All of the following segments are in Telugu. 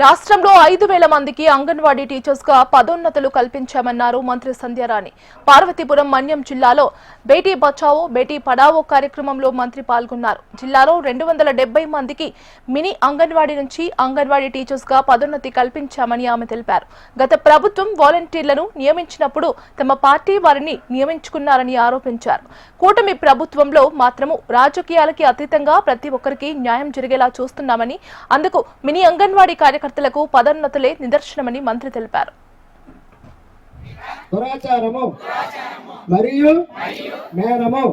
రాష్ట్రంలో 5,000 మందికి అంగన్వాడీ టీచర్స్ గా పదోన్నతులు కల్పించామన్నారు మంత్రి సంధ్యారాణి. పార్వతీపురం మన్యం జిల్లాలో బేటీ బచావో బేటీ పడావో కార్యక్రమంలో మంత్రి పాల్గొన్నారు. జిల్లాలో 270 మందికి మినీ అంగన్వాడీ నుంచి అంగన్వాడీ టీచర్స్ గా పదోన్నతి కల్పించామని ఆమె తెలిపారు. గత ప్రభుత్వం వాలంటీర్లను నియమించినప్పుడు తమ పార్టీ వారిని నియమించుకున్నారని ఆరోపించారు. కూటమి ప్రభుత్వంలో మాత్రము రాజకీయాలకి అతీతంగా ప్రతి ఒక్కరికి న్యాయం జరిగేలా చూస్తున్నామని, అందుకు మినీ అంగన్వాడీ కార్యకర్తలకు పదోన్నతులే నిదర్శనమని మంత్రి తెలిపారు. దురాచారము మరియు నేరము,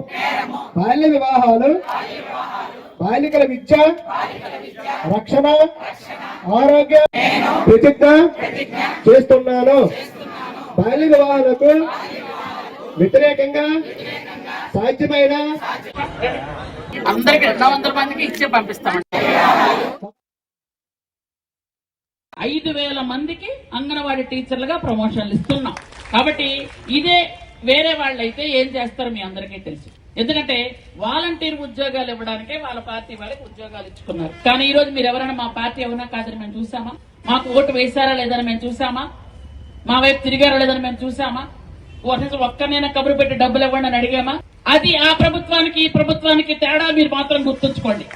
బాల్య వివాహాలు, బాలికల విద్య, రక్షణ, ఆరోగ్య ప్రతిజ్ఞ చేస్తున్నాను. బాల్య వివాహాలకు వ్యతిరేకంగా సాధ్యమైన అందరికి 200 మందికి ఇచ్చే పంపిస్తామండి. 5,000 మందికి అంగన్వాడీ టీచర్లుగా ప్రమోషన్లు ఇస్తున్నాం. కాబట్టి ఇదే వేరే వాళ్ళైతే ఏం చేస్తారో మీ అందరికీ తెలుసు. ఎందుకంటే వాలంటీర్ ఉద్యోగాలు ఇవ్వడానికే వాళ్ళ పార్టీ వాళ్ళకి ఉద్యోగాలు ఇచ్చుకున్నారు. కానీ ఈ రోజు మీరు ఎవరైనా మా పార్టీ ఎవరైనా కాదని మేము చూసామా? మాకు ఓటు వేశారా లేదని మేము చూసామా? మా వైపు తిరిగారా లేదని మేము చూసామా? ఒక్కనైనా కబురు పెట్టి డబ్బులు ఇవ్వండి అని అడిగామా? అది ఆ ప్రభుత్వానికి ఈ ప్రభుత్వానికి తేడా మీరు మాత్రం గుర్తుంచుకోండి.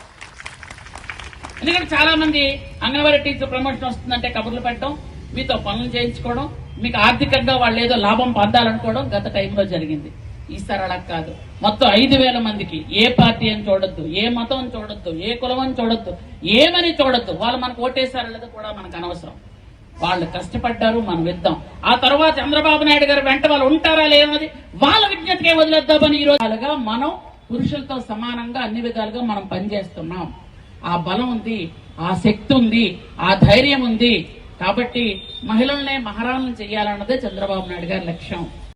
ఎందుకంటే చాలా మంది అంగన్వాడీ టీచర్ ప్రమోషన్ వస్తుందంటే కబుర్లు పెట్టడం, మీతో పనులు చేయించుకోవడం, మీకు ఆర్థికంగా వాళ్ళు ఏదో లాభం పొందాలనుకోవడం గత టైంలో జరిగింది. ఈసారి అలా కాదు. మొత్తం 5,000 మందికి ఏ పార్టీ అని చూడొద్దు, ఏ మతం అని చూడొద్దు, ఏ కులం అని చూడొద్దు, ఏమని చూడొద్దు. వాళ్ళు మనకు ఓటేశారో లేదో కూడా మనకు అనవసరం. వాళ్ళు కష్టపడ్డారు, మనం ఇద్దాం. ఆ తర్వాత చంద్రబాబు నాయుడు గారు వెంట వాళ్ళు ఉంటారా లేదన్నది వాళ్ళ విజ్ఞతకే వదిలేద్దామని ఈ రోజుగా మనం పురుషులతో సమానంగా అన్ని విధాలుగా మనం పనిచేస్తున్నాం. ఆ బలం ఉంది, ఆ శక్తి ఉంది, ఆ ధైర్యం ఉంది. కాబట్టి మహిళల్నే మహారాణులను చేయాలన్నదే చంద్రబాబు నాయుడు గారి లక్ష్యం.